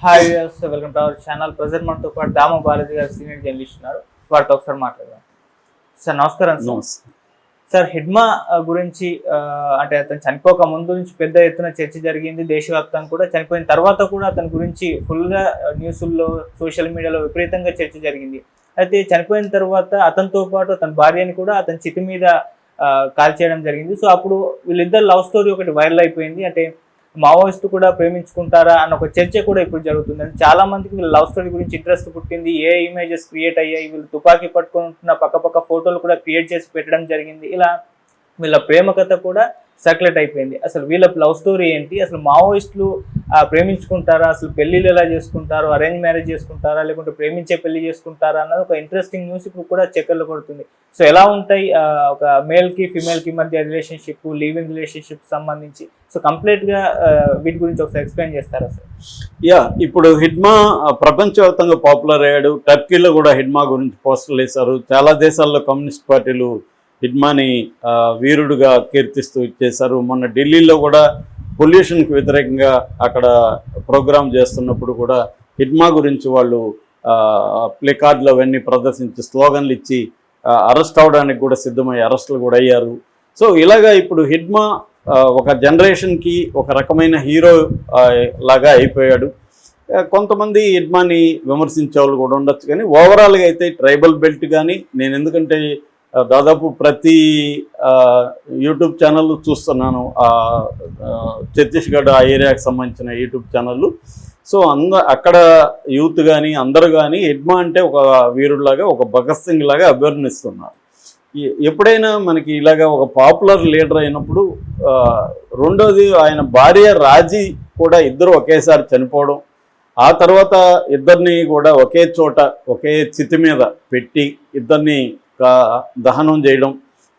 Hi viewers, welcome to our channel. Present మనతో పాటు దామ బాలాజీ గారు సీనియర్ జర్నలిస్ట్ ఉన్నారు. వారితో ఒకసారి మాట్లాడదాం. సార్ నమస్కారం. సార్ హిడ్మా గురించి అంటే అతను చనిపోక ముందు నుంచి పెద్ద ఎత్తున చర్చ జరిగింది దేశవ్యాప్తంగా కూడా. చనిపోయిన తర్వాత కూడా అతని గురించి ఫుల్గా న్యూస్ల్లో సోషల్ మీడియాలో విపరీతంగా చర్చ జరిగింది. అయితే చనిపోయిన తర్వాత అతనితో పాటు అతని భార్యని కూడా అతని చితి మీద కాల్ చేయడం జరిగింది. సో అప్పుడు వీళ్ళిద్దరు లవ్ స్టోరీ ఒకటి వైరల్ అయిపోయింది. అంటే మావోయిస్టు కూడా ప్రేమించుకుంటారా అన్న ఒక చర్చ కూడా ఇప్పుడు జరుగుతుంది. అంటే చాలా మందికి వీళ్ళ లవ్ స్టోరీ గురించి ఇంట్రెస్ట్ పుట్టింది. ఏ ఇమేజెస్ క్రియేట్ అయ్యాయి, వీళ్ళు తుపాకీ పట్టుకుంటున్న పక్క ఫోటోలు కూడా క్రియేట్ చేసి పెట్టడం జరిగింది. ఇలా వీళ్ళ ప్రేమ కథ కూడా సర్క్యులేట్ అయిపోయింది. అసలు వీళ్ళ లవ్ స్టోరీ ఏంటి, అసలు మావోయిస్టులు ప్రేమించుకుంటారా, అసలు పెళ్ళిళ్ళు ఎలా చేసుకుంటారు, అరేంజ్ మ్యారేజ్ చేసుకుంటారా, లేకుంటే ప్రేమించే పెళ్లి చేసుకుంటారా అన్నది ఒక ఇంట్రెస్టింగ్ న్యూస్ ఇప్పుడు కూడా చక్కర్లు కొడుతుంది. సో ఎలా ఉంటాయి ఒక మేల్కి ఫిమేల్కి మధ్య రిలేషన్షిప్, లివింగ్ రిలేషన్షిప్ సంబంధించి, సో కంప్లీట్గా వీటి గురించి ఒకసారి ఎక్స్ప్లెయిన్ చేస్తారా సార్? ఇప్పుడు హిడ్మా ప్రపంచవ్యాప్తంగా పాపులర్ అయ్యాడు. టర్కీలో కూడా హిడ్మా గురించి పోస్టర్లు వేశారు. చాలా దేశాల్లో కమ్యూనిస్ట్ పార్టీలు హిడ్మాని వీరుడుగా కీర్తిస్తూ ఇచ్చేశారు. మొన్న ఢిల్లీలో కూడా పొల్యూషన్కి వ్యతిరేకంగా అక్కడ ప్రోగ్రామ్ చేస్తున్నప్పుడు కూడా హిడ్మా గురించి వాళ్ళు ప్లేకార్డులు అవన్నీ ప్రదర్శించి స్లోగన్లు ఇచ్చి అరెస్ట్ అవడానికి కూడా సిద్ధమయ్యి అరెస్టులు కూడా అయ్యారు. సో ఇలాగా ఇప్పుడు హిడ్మా ఒక జనరేషన్కి ఒక రకమైన హీరో లాగా అయిపోయాడు. కొంతమంది హిడ్మాని విమర్శించే వాళ్ళు కూడా ఉండొచ్చు, కానీ ఓవరాల్గా అయితే ట్రైబల్ బెల్ట్ కానీ నేను ఎందుకంటే దాదాపు ప్రతి యూట్యూబ్ ఛానల్ చూస్తున్నాను, ఛత్తీస్గఢ్ ఆ ఏరియాకి సంబంధించిన యూట్యూబ్ ఛానళ్ళు. సో అక్కడ యూత్ కానీ అందరూ కానీ హిడ్మా అంటే ఒక వీరుడిలాగా, ఒక భగత్ సింగ్ లాగా అభివర్ణిస్తున్నారు. ఎప్పుడైనా మనకి ఇలాగా ఒక పాపులర్ లీడర్ అయినప్పుడు రెండోది ఆయన భార్య రాజీ కూడా ఇద్దరు ఒకేసారి చనిపోవడం, ఆ తర్వాత ఇద్దరిని కూడా ఒకే చోట ఒకే చితి మీద పెట్టి ఇద్దరిని దహనం చేయడం,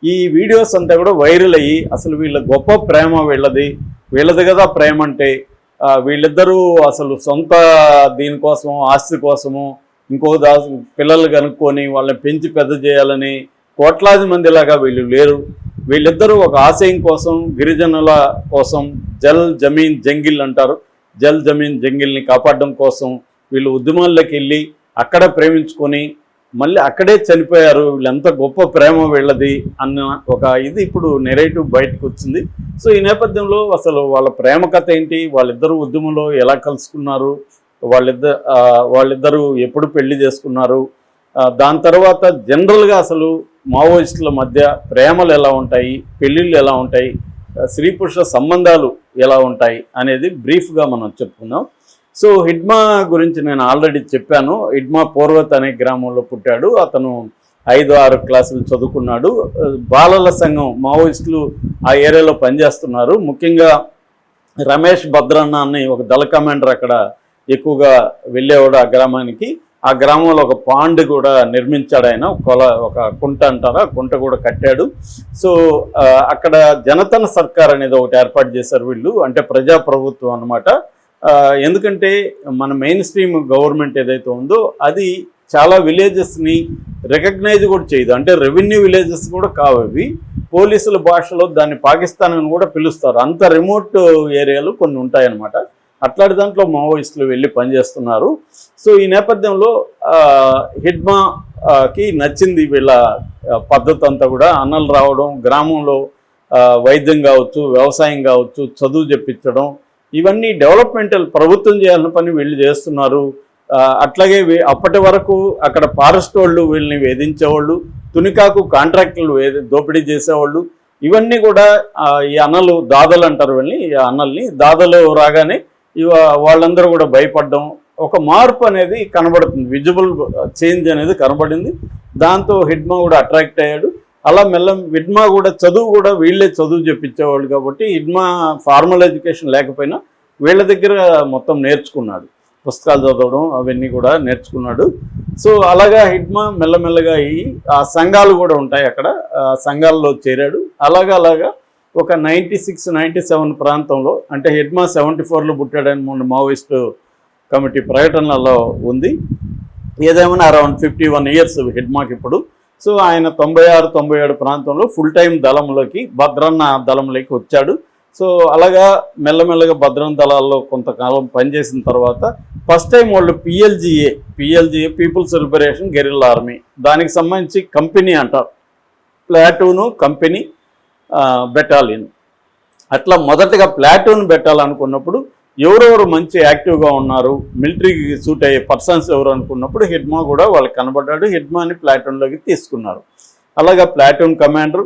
ఈ వీడియోస్ అంతా కూడా వైరల్ అయ్యి అసలు వీళ్ళ గొప్ప ప్రేమ వీళ్ళది కదా ప్రేమ అంటే, వీళ్ళిద్దరూ అసలు సొంత దీనికోసం ఆస్తి కోసము ఇంకో పిల్లలు కనుక్కొని వాళ్ళని పెంచి పెద్ద చేయాలని కోట్లాది మందిలాగా వీళ్ళు లేరు. వీళ్ళిద్దరూ ఒక ఆశయం కోసం, గిరిజనుల కోసం జల్ జమీన్ జంగిల్ అంటారు, జల్ జమీన్ జంగిల్ని కాపాడడం కోసం వీళ్ళు ఉద్యమాల్లోకి వెళ్ళి అక్కడ ప్రేమించుకొని మళ్ళీ అక్కడే చనిపోయారు. వీళ్ళు ఎంత గొప్ప ప్రేమ వీళ్ళది అన్న ఒక ఇది ఇప్పుడు నెరేటివ్ బయటకు వచ్చింది. సో ఈ నేపథ్యంలో అసలు వాళ్ళ ప్రేమ కథ ఏంటి, వాళ్ళిద్దరూ ఉద్యమంలో ఎలా కలుసుకున్నారు, వాళ్ళిద్దరూ ఎప్పుడు పెళ్లి చేసుకున్నారు, దాని తర్వాత జనరల్గా అసలు మావోయిస్టుల మధ్య ప్రేమలు ఎలా ఉంటాయి, పెళ్ళిళ్ళు ఎలా ఉంటాయి, స్త్రీ పురుష సంబంధాలు ఎలా ఉంటాయి అనేది బ్రీఫ్గా మనం చెప్పుకుందాం. సో హిడ్మా గురించి నేను ఆల్రెడీ చెప్పాను. హిడ్మా పూర్వత్ అనే గ్రామంలో పుట్టాడు. అతను 5-6 క్లాసులు చదువుకున్నాడు. బాలల సంఘం మావోయిస్టులు ఆ ఏరియాలో పనిచేస్తున్నారు. ముఖ్యంగా రమేష్ భద్రన్న అని ఒక దళ కమాండర్ అక్కడ ఎక్కువగా వెళ్ళేవాడు ఆ గ్రామానికి. ఆ గ్రామంలో ఒక పాండ్ కూడా నిర్మించాడు ఆయన, ఒక కుంట అంటారా, కుంట కూడా కట్టాడు. సో అక్కడ జనతన సర్కార్ అనేది ఒకటి ఏర్పాటు చేశారు వీళ్ళు, అంటే ప్రజాప్రభుత్వం అన్నమాట. ఎందుకంటే మన మెయిన్ స్ట్రీమ్ గవర్నమెంట్ ఏదైతే ఉందో అది చాలా విలేజెస్ని రికగ్నైజ్ కూడా చేయదు, అంటే రెవెన్యూ విలేజెస్ కూడా కావవి. పోలీసుల భాషలో దాన్ని పాకిస్తాన్ అని కూడా పిలుస్తారు. అంత రిమోట్ ఏరియాలు కొన్ని ఉంటాయన్నమాట. అట్లాంటి దాంట్లో మావోయిస్టులు వెళ్ళి పనిచేస్తున్నారు. సో ఈ నేపథ్యంలో హిడ్మాకి నచ్చింది వీళ్ళ పద్ధతి అంతా కూడా. అన్నలు రావడం, గ్రామంలో వైద్యం కావచ్చు, వ్యవసాయం కావచ్చు, చదువు చెప్పించడం, ఇవన్నీ డెవలప్మెంటల్ ప్రభుత్వం చేయాల్సిన పని వీళ్ళు చేస్తున్నారు. అట్లాగే అప్పటి వరకు అక్కడ ఫారెస్ట్ వాళ్ళు వీళ్ళని వేధించేవాళ్ళు, తునికాకు కాంట్రాక్టులు దోపిడీ చేసేవాళ్ళు. ఇవన్నీ కూడా ఈ అన్నలు దాదలు అంటారు వీళ్ళని, ఈ అన్నల్ని దాదలు రాగానే వాళ్ళందరూ కూడా భయపడడం, ఒక మార్పు అనేది కనబడుతుంది, విజిబుల్ చేంజ్ అనేది కనబడింది. దాంతో హిడ్మా కూడా అట్రాక్ట్ అయ్యాడు. అలా హిడ్మా కూడా చదువు కూడా వీళ్ళే చదువు చెప్పించేవాళ్ళు కాబట్టి హిడ్మా ఫార్మల్ ఎడ్యుకేషన్ లేకపోయినా వీళ్ళ దగ్గర మొత్తం నేర్చుకున్నాడు, పుస్తకాలు చదవడం అవన్నీ కూడా నేర్చుకున్నాడు. సో అలాగా హిడ్మా మెల్లమెల్లగా ఆ సంఘాలు కూడా ఉంటాయి అక్కడ, సంఘాల్లో చేరాడు. అలాగా ఒక 96-97 ప్రాంతంలో, అంటే హిడ్మా 74లో పుట్టాడని మొన్న మావోయిస్టు కమిటీ ప్రకటనలో ఉంది. ఏదేమైనా అరౌండ్ 51 ఇయర్స్ హిడ్మాకి ఇప్పుడు. సో ఆయన 96-97 ప్రాంతంలో ఫుల్ టైం దళంలోకి, భద్రన్న దళంలోకి వచ్చాడు. సో అలాగా మెల్లమెల్లగా భద్రం దళాల్లో కొంతకాలం పనిచేసిన తర్వాత ఫస్ట్ టైం వాళ్ళు PLGA People's Liberation Guerrilla Army, దానికి సంబంధించి కంపెనీ అంటారు, ప్లాటూను కంపెనీ బెటాలియన్. అట్లా మొదటగా ప్లాటూన్ పెట్టాలనుకున్నప్పుడు ఎవరెవరు మంచి యాక్టివ్గా ఉన్నారు, మిలిటరీకి సూట్ అయ్యే పర్సన్స్ ఎవరు అనుకున్నప్పుడు హిడ్మా కూడా వాళ్ళకి కనబడ్డాడు. హిడ్మాని ప్లాటూన్లోకి తీసుకున్నారు. అలాగా ప్లాటూన్ కమాండరు,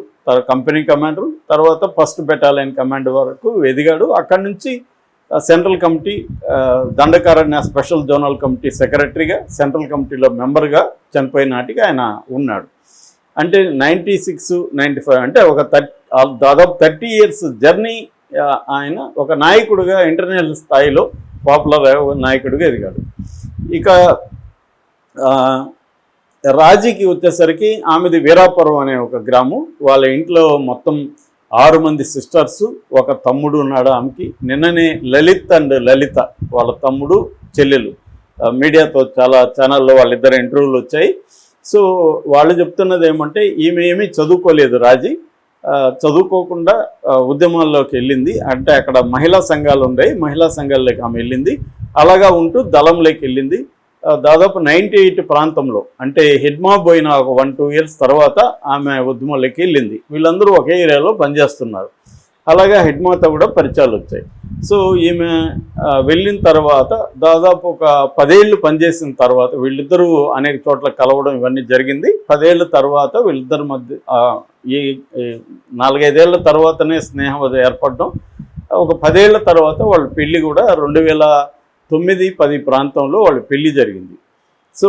కంపెనీ కమాండరు, తర్వాత ఫస్ట్ బెటాలియన్ కమాండర్ వరకు ఎదిగాడు. అక్కడి నుంచి central committee, Dandakaranya special zonal committee సెక్రటరీగా, సెంట్రల్ కమిటీలో మెంబర్గా చనిపోయిన నాటికి ఆయన ఉన్నాడు. అంటే 96, 95 అంటే ఒక దాదాపు 30 years జర్నీ ఆయన ఒక నాయకుడిగా ఇంటర్నేషనల్ స్థాయిలో పాపులర్ నాయకుడిగా ఎదిగాడు. ఇక రాజీకి వచ్చేసరికి ఆమెది వీరాపురం అనే ఒక గ్రామం. వాళ్ళ ఇంట్లో మొత్తం 6 మంది సిస్టర్స్, ఒక తమ్ముడు ఉన్నాడు ఆమెకి. నిన్ననే లలిత వాళ్ళ తమ్ముడు చెల్లెలు మీడియాతో చాలా ఛానల్లో వాళ్ళిద్దరు ఇంటర్వ్యూలు వచ్చాయి. సో వాళ్ళు చెప్తున్నది ఏమంటే ఈమె ఏమీ చదువుకోలేదు. రాజీ చదువుకోకుండా ఉద్యమాల్లోకి వెళ్ళింది. అంటే అక్కడ మహిళా సంఘాలు ఉన్నాయి, మహిళా సంఘాల్లోకి ఆమె వెళ్ళింది. అలాగా ఉంటూ దళంలోకి వెళ్ళింది. దాదాపు 98 ప్రాంతంలో, అంటే హిడ్మా పోయిన ఒక 1-2 years తర్వాత ఆమె ఉద్యమంలోకి వెళ్ళింది. వీళ్ళందరూ ఒకే ఏరియాలో పనిచేస్తున్నారు. అలాగా హిడ్మాతో కూడా పరిచయాలు వచ్చాయి. సో ఈమె వెళ్ళిన తర్వాత దాదాపు ఒక 10 ఏళ్ళు పనిచేసిన తర్వాత వీళ్ళిద్దరూ అనేక చోట్ల కలవడం ఇవన్నీ జరిగింది. 10 ఏళ్ళ తర్వాత వీళ్ళిద్దరి మధ్య ఈ 4-5 ఏళ్ళ తర్వాతనే స్నేహం అది ఏర్పడడం. ఒక 10 ఏళ్ళ తర్వాత వాళ్ళ పెళ్లి కూడా 2009-10 ప్రాంతంలో వాళ్ళ పెళ్లి జరిగింది. సో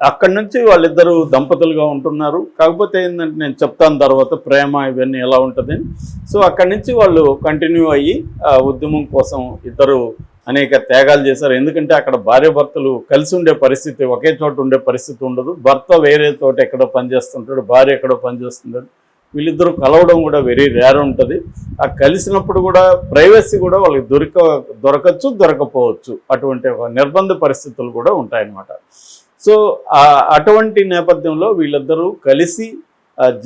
అక్కడి నుంచి వాళ్ళిద్దరూ దంపతులుగా ఉంటున్నారు. కాకపోతే ఏంటంటే నేను చెప్తాను తర్వాత ప్రేమ ఇవన్నీ ఎలా ఉంటుందని. సో అక్కడి నుంచి వాళ్ళు కంటిన్యూ అయ్యి ఉద్యమం కోసం ఇద్దరు అనేక త్యాగాలు చేశారు. ఎందుకంటే అక్కడ భార్యాభర్తలు కలిసి ఉండే పరిస్థితి, ఒకే చోట ఉండే పరిస్థితి ఉండదు. భర్త వేరే చోట ఎక్కడో పనిచేస్తుంటాడు, భార్య ఎక్కడో పనిచేస్తుంటాడు. వీళ్ళిద్దరూ కలవడం కూడా వెరీ రేర్ ఉంటుంది. ఆ కలిసినప్పుడు కూడా ప్రైవసీ కూడా వాళ్ళకి దొరకచ్చు, దొరకపోవచ్చు. అటువంటి ఒక నిర్బంధ పరిస్థితులు కూడా ఉంటాయన్నమాట. సో అటువంటి నేపథ్యంలో వీళ్ళిద్దరూ కలిసి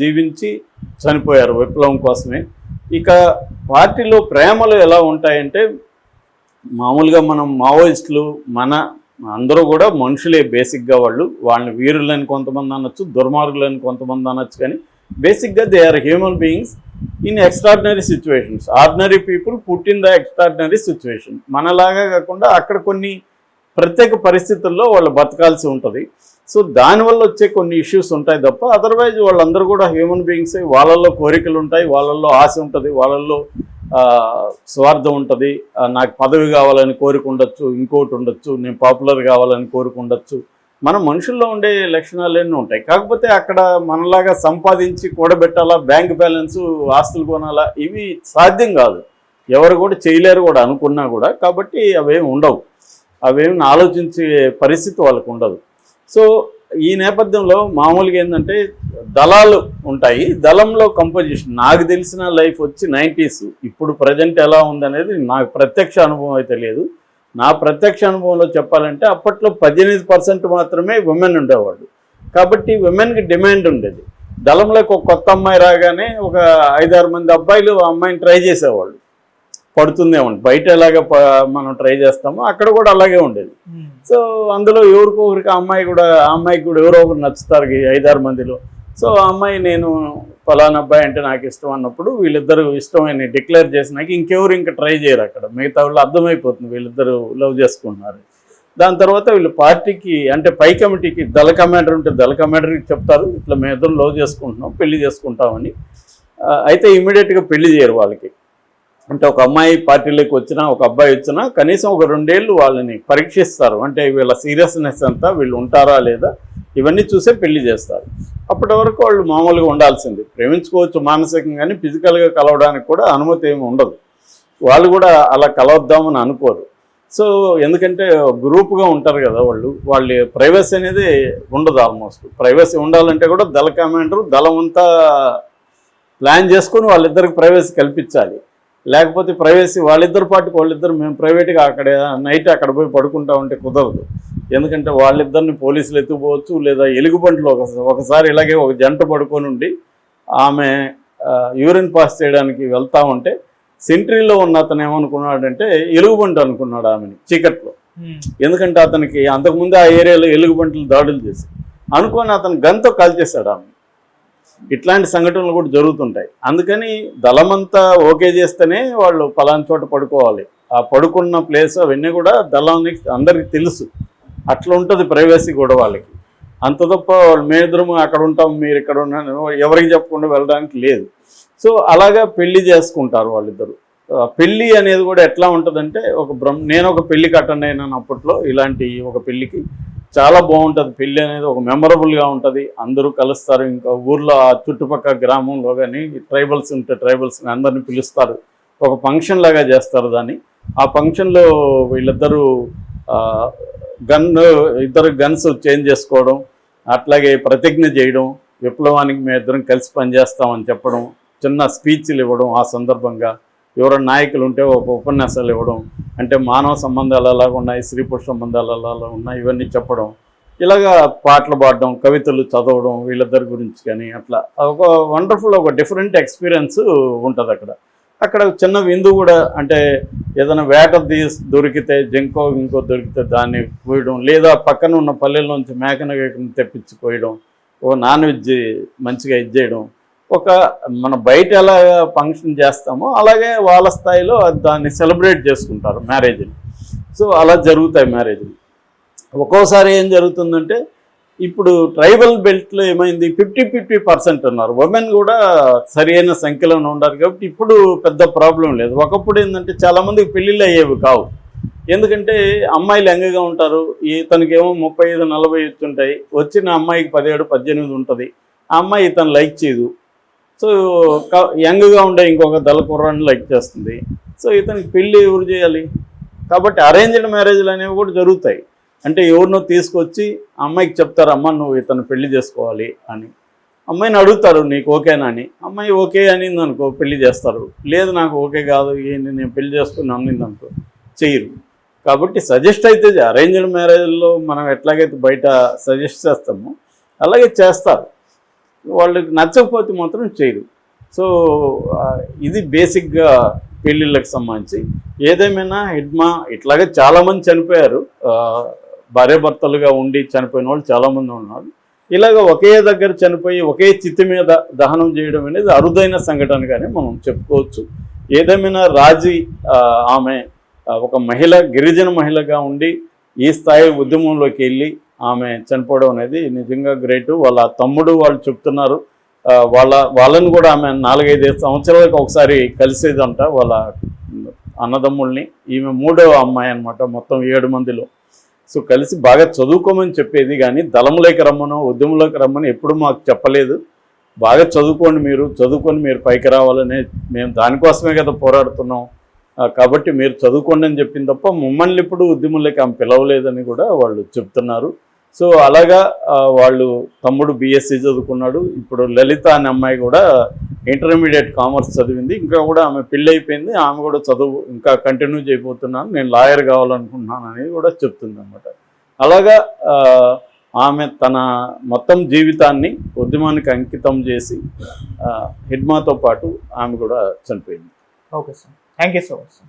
జీవించి చనిపోయారు విప్లవం కోసమే. ఇక పార్టీలో ప్రేమలు ఎలా ఉంటాయంటే, మామూలుగా మనం మావోయిస్టులు అందరూ కూడా మనుషులే బేసిక్గా. వాళ్ళని వీరులని కొంతమంది అనొచ్చు, దుర్మార్గులని కొంతమంది అనొచ్చు, కానీ బేసిక్గా they are human beings in extraordinary situations. Ordinary people put in the extraordinary situation. మనలాగా కాకుండా అక్కడ కొన్ని ప్రత్యేక పరిస్థితుల్లో వాళ్ళు బతకాల్సి ఉంటుంది. సో దానివల్ల వచ్చే కొన్ని ఇష్యూస్ ఉంటాయి తప్ప అదర్వైజ్ వాళ్ళందరూ కూడా హ్యూమన్ బీయింగ్స్. వాళ్ళల్లో కోరికలు ఉంటాయి, వాళ్ళల్లో ఆశ ఉంటుంది, వాళ్ళల్లో స్వార్థం ఉంటుంది. నాకు పదవి కావాలని కోరిక ఉండొచ్చు, ఇంకోటి ఉండొచ్చు, నేను పాపులర్ కావాలని కోరిక ఉండొచ్చు. మన మనుషుల్లో ఉండే లక్షణాలు ఎన్నో ఉంటాయి. కాకపోతే అక్కడ మనలాగా సంపాదించి కూడబెట్టాలా, బ్యాంక్ బ్యాలెన్సు, ఆస్తులు కొనాలా, ఇవి సాధ్యం కాదు. ఎవరు కూడా చేయలేరు కూడా అనుకున్నా కూడా. కాబట్టి అవేమి ఉండవు, అవేమి ఆలోచించే పరిస్థితి వాళ్ళకు ఉండదు. సో ఈ నేపథ్యంలో మామూలుగా ఏంటంటే దళాలు ఉంటాయి. దళంలో కంపోజిషన్ నాకు తెలిసిన లైఫ్ వచ్చి 90s. ఇప్పుడు ప్రజెంట్ ఎలా ఉందనేది నాకు ప్రత్యక్ష అనుభవం అయితే లేదు. నా ప్రత్యక్ష అనుభవంలో చెప్పాలంటే అప్పట్లో 18% మాత్రమే విమెన్ ఉండేవాళ్ళు. కాబట్టి విమెన్కి డిమాండ్ ఉండేది. దళంలోకి ఒక కొత్త అమ్మాయి రాగానే ఒక 5-6 మంది అబ్బాయిలు ఆ అమ్మాయిని ట్రై చేసేవాళ్ళు. పడుతుందేమో, బయట ఎలాగ మనం ట్రై చేస్తామో అక్కడ కూడా అలాగే ఉండేది. సో అందులో ఎవరికొకరికి ఆ అమ్మాయికి కూడా ఎవరో ఒకరు నచ్చుతారు 5-6 మందిలో. సో ఆ అమ్మాయి నేను ఫలానా అబ్బాయి అంటే నాకు ఇష్టం అన్నప్పుడు వీళ్ళిద్దరూ ఇష్టమని డిక్లేర్ చేసినాక ఇంకెవరు ఇంకా ట్రై చేయరు. అక్కడ మిగతా వాళ్ళు అర్థమైపోతుంది వీళ్ళిద్దరూ లవ్ చేసుకుంటున్నారు. దాని తర్వాత వీళ్ళు పార్టీకి, అంటే పై కమిటీకి, దళ కమాండర్ ఉంటే దళ కమాండర్కి చెప్తారు, ఇట్లా మేము ఇద్దరు లవ్ చేసుకుంటున్నాం, పెళ్లి చేసుకుంటామని. అయితే ఇమీడియట్గా పెళ్లి చేయరు వాళ్ళకి. అంటే ఒక అమ్మాయి పార్టీలోకి వచ్చినా, ఒక అబ్బాయి వచ్చినా కనీసం ఒక 2 ఏళ్ళు వాళ్ళని పరీక్షిస్తారు. అంటే వీళ్ళ సీరియస్నెస్ అంతా, వీళ్ళు ఉంటారా లేదా, ఇవన్నీ చూసే పెళ్లి చేస్తారు. అప్పటి వరకు వాళ్ళు మామూలుగా ఉండాల్సింది. ప్రేమించుకోవచ్చు మానసికంగా, కానీ ఫిజికల్గా కలవడానికి కూడా అనుమతి ఏమి ఉండదు. వాళ్ళు కూడా అలా కలవద్దామని అనుకోరు. సో ఎందుకంటే గ్రూప్గా ఉంటారు కదా వాళ్ళ ప్రైవసీ అనేది ఉండదు. ఆల్మోస్ట్ ప్రైవసీ ఉండాలంటే కూడా దళ కమాండరు దళం అంతా ప్లాన్ చేసుకొని వాళ్ళిద్దరికి ప్రైవసీ కల్పించాలి. లేకపోతే ప్రైవసీ వాళ్ళిద్దరు పాటుకు వాళ్ళిద్దరు మేము ప్రైవేట్గా అక్కడ నైట్ అక్కడ పోయి పడుకుంటా ఉంటే కుదరదు. ఎందుకంటే వాళ్ళిద్దరిని పోలీసులు ఎత్తుకుపోవచ్చు, లేదా ఎలుగుబంట్లో ఒకసారి ఇలాగే ఒక జంట పడుకొని ఉండి ఆమె యూరిన్ పాస్ చేయడానికి వెళ్తా ఉంటే సెంట్రీలో ఉన్న అతను ఏమనుకున్నాడంటే ఎలుగుబంటి అనుకున్నాడు ఆమెని చీకట్లో. ఎందుకంటే అతనికి అంతకుముందు ఆ ఏరియాలో ఎలుగుబంట్లు దాడులు చేసి అనుకొని అతను గన్తో కాల్చేశాడు ఆమె. ఇట్లాంటి సంఘటనలు కూడా జరుగుతుంటాయి. అందుకని దళమంతా ఓకే చేస్తేనే వాళ్ళు పలానా చోట పడుకోవాలి. ఆ పడుకున్న ప్లేస్ అవన్నీ కూడా దళానికి అందరికీ తెలుసు. అట్లా ఉంటుంది ప్రైవసీ కూడా వాళ్ళకి. అంత తప్ప వాళ్ళు మేమిద్దరము అక్కడ ఉంటాం మీరు ఇక్కడ ఉన్నాను ఎవరికి చెప్పకుండా వెళ్ళడానికి లేదు. సో అలాగా పెళ్లి చేసుకుంటారు వాళ్ళిద్దరు. పెళ్ళి అనేది కూడా ఎట్లా ఉంటుందంటే నేను ఒక పెళ్ళికి అటెండ్ అయినాను అప్పట్లో. ఇలాంటి ఒక పెళ్ళికి చాలా బాగుంటుంది. పెళ్ళి అనేది ఒక మెమరబుల్గా ఉంటుంది. అందరూ కలుస్తారు. ఇంకా ఊర్లో ఆ చుట్టుపక్కల గ్రామంలో కానీ ట్రైబల్స్ ఉంటే ట్రైబల్స్ని అందరిని పిలుస్తారు. ఒక ఫంక్షన్ లాగా చేస్తారు దాన్ని. ఆ ఫంక్షన్లో వీళ్ళిద్దరూ ఇద్దరు గన్స్ చేంజ్ చేసుకోవడం, అట్లాగే ప్రతిజ్ఞ చేయడం, విప్లవానికి మేము ఇద్దరం కలిసి పనిచేస్తామని చెప్పడం, చిన్న స్పీచ్లు ఇవ్వడం, ఆ సందర్భంగా ఎవరైనా నాయకులు ఉంటే ఒక ఉపన్యాసాలు ఇవ్వడం, అంటే మానవ సంబంధాలు ఎలాగ ఉన్నాయి, స్త్రీ పురుష సంబంధాలు ఎలా ఉన్నాయి ఇవన్నీ చెప్పడం, ఇలాగా పాటలు పాడడం, కవితలు చదవడం వీళ్ళిద్దరి గురించి కానీ అట్లా ఒక వండర్ఫుల్ ఒక డిఫరెంట్ ఎక్స్పీరియన్స్ ఉంటుంది అక్కడ. అక్కడ చిన్న విందు కూడా, అంటే ఏదైనా వేట దొరికితే ఇంకో దొరికితే దాన్ని పోయడం, లేదా పక్కన ఉన్న పల్లెల నుంచి మేకను తెప్పించి పోయడం, ఒక నాన్ వెజ్ మంచిగా ఇచ్చేయడం, ఒక మన బయట ఎలా ఫంక్షన్ చేస్తామో అలాగే వాళ్ళ స్థాయిలో దాన్ని సెలబ్రేట్ చేసుకుంటారు మ్యారేజ్ని. సో అలా జరుగుతాయి మ్యారేజ్లు. ఒక్కోసారి ఏం జరుగుతుందంటే ఇప్పుడు ట్రైబల్ బెల్ట్లో ఏమైంది 50-50% ఉన్నారు. ఉమెన్ కూడా సరైన సంఖ్యలో ఉండారు కాబట్టి ఇప్పుడు పెద్ద ప్రాబ్లం లేదు. ఒకప్పుడు ఏంటంటే చాలామందికి పెళ్ళిళ్ళు అయ్యేవి కావు. ఎందుకంటే అమ్మాయిలు యంగ్గా ఉంటారు. ఇతనికేమో 35-40 వచ్చుంటాయి. వచ్చిన అమ్మాయికి 17-18 ఉంటుంది. ఆ అమ్మాయి ఇతను లైక్ చేయదు. సో యంగ్గా ఉండే ఇంకొక దళ కుర్రాన్ని లైక్ చేస్తుంది. సో ఇతనికి పెళ్ళి ఎవరు చేయాలి? కాబట్టి అరేంజ్డ్ మ్యారేజ్లు అనేవి కూడా జరుగుతాయి. అంటే ఎవరినో తీసుకొచ్చి అమ్మాయికి చెప్తారు, అమ్మ నువ్వు ఇతను పెళ్లి చేసుకోవాలి అని. అమ్మాయిని అడుగుతారు నీకు ఓకేనా అని. అమ్మాయి ఓకే అనింది అనుకో పెళ్లి చేస్తారు. లేదు నాకు ఓకే కాదు నేను పెళ్లి చేసుకుని అనింది అనుకో చెయ్యరు. కాబట్టి సజెస్ట్ అయితే అరేంజ్డ్ మ్యారేజ్లో మనం ఎట్లాగైతే బయట సజెస్ట్ చేస్తామో అలాగే చేస్తారు. వాళ్ళకి నచ్చకపోతే మాత్రం చేయరు. సో ఇది బేసిక్గా పెళ్ళిళ్ళకి సంబంధించి. ఏదేమైనా హిడ్మా ఇట్లాగే చాలామంది చనిపోయారు. భార్యాభర్తలుగా ఉండి చనిపోయిన వాళ్ళు చాలామంది ఉన్నారు. ఇలాగ ఒకే దగ్గర చనిపోయి ఒకే చితి మీద దహనం చేయడం అనేది అరుదైన సంఘటనగానే మనం చెప్పుకోవచ్చు. ఏదేమైనా రాజీ ఆమె ఒక మహిళ, గిరిజన మహిళగా ఉండి ఈ స్థాయి ఉద్యమంలోకి వెళ్ళి ఆమె చనిపోవడం అనేది నిజంగా గ్రేటు. వాళ్ళ తమ్ముడు వాళ్ళు చెప్తున్నారు వాళ్ళని కూడా ఆమె 4-5 సంవత్సరాలకు ఒకసారి కలిసేదంట వాళ్ళ అన్నదమ్ముల్ని. ఈమె 3వ అమ్మాయి అనమాట మొత్తం 7 మందిలో. సో కలిసి బాగా చదువుకోమని చెప్పేది, కానీ దళంలోకి రమ్మనో ఉద్యమంలోకి రమ్మని ఎప్పుడు మాకు చెప్పలేదు. బాగా చదువుకొని మీరు పైకి రావాలనే మేము దానికోసమే కదా పోరాడుతున్నాం. కాబట్టి మీరు చదువుకోండి అని చెప్పింది తప్ప మమ్మల్ని ఇప్పుడు ఉద్యమంలోకి ఆమె పిలవలేదని కూడా వాళ్ళు చెప్తున్నారు. సో అలాగా వాళ్ళు తమ్ముడు బీఎస్సీ చదువుకున్నాడు. ఇప్పుడు లలిత అనే అమ్మాయి కూడా ఇంటర్మీడియట్ కామర్స్ చదివింది. ఇంకా కూడా ఆమె పెళ్ళి అయిపోయింది. ఆమె కూడా చదువు ఇంకా కంటిన్యూ చేయబోతున్నాను, నేను లాయర్ కావాలనుకుంటున్నాను అనేది కూడా చెప్తుంది అన్నమాట. అలాగా ఆమె తన మొత్తం జీవితాన్ని ఉద్యమానికి అంకితం చేసి హిడ్మాతో పాటు ఆమె కూడా చనిపోయింది. Okay sir, thank you so much.